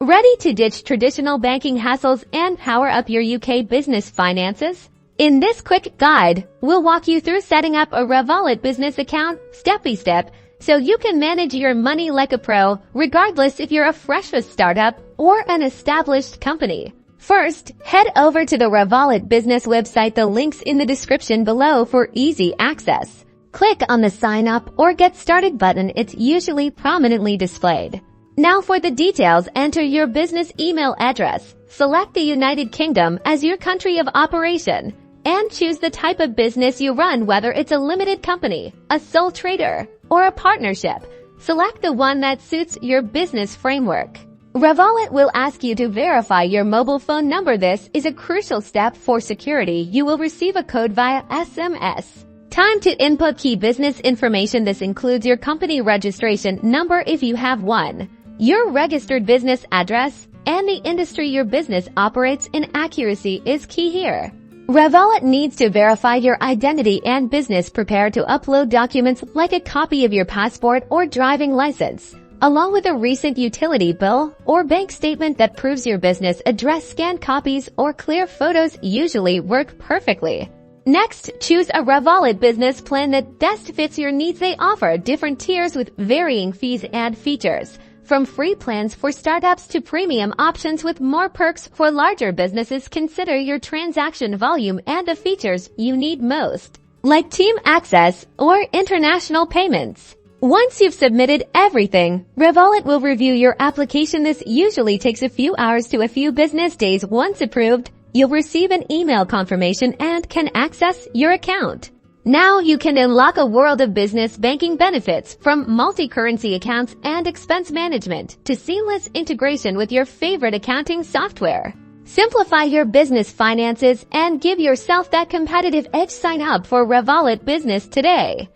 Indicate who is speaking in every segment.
Speaker 1: Ready to ditch traditional banking hassles and power up your UK business finances? In this quick guide, we'll walk you through setting up a Revolut Business account step by step so you can manage your money like a pro, regardless if you're a fresh startup or an established company. First, head over to the Revolut Business website. The link's in the description below for easy access. Click on the Sign Up or Get Started button. It's usually prominently displayed. Now for the details, enter your business email address, select the United Kingdom as your country of operation, and choose the type of business you run, whether it's a limited company, a sole trader, or a partnership. Select the one that suits your business framework. Revolut will ask you to verify your mobile phone number. This is a crucial step for security. You will receive a code via SMS. Time to input key business information. This includes your company registration number if you have one, your registered business address, and the industry your business operates in. Accuracy is key here. Revolut needs to verify your identity and business. Prepare to upload documents like a copy of your passport or driving license, along with a recent utility bill or bank statement that proves your business address. Scanned copies or clear photos usually work perfectly. Next, choose a Revolut Business plan that best fits your needs. They offer different tiers with varying fees and features, from free plans for startups to premium options with more perks for larger businesses. Consider your transaction volume and the features you need most, like team access or international payments. Once you've submitted everything, Revolut will review your application. This usually takes a few hours to a few business days. Once approved, you'll receive an email confirmation and can access your account. Now you can unlock a world of business banking benefits, from multi-currency accounts and expense management to seamless integration with your favorite accounting software. Simplify your business finances and give yourself that competitive edge. Sign up for Revolut Business today.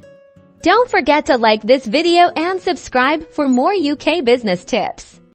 Speaker 1: Don't forget to like this video and subscribe for more UK business tips.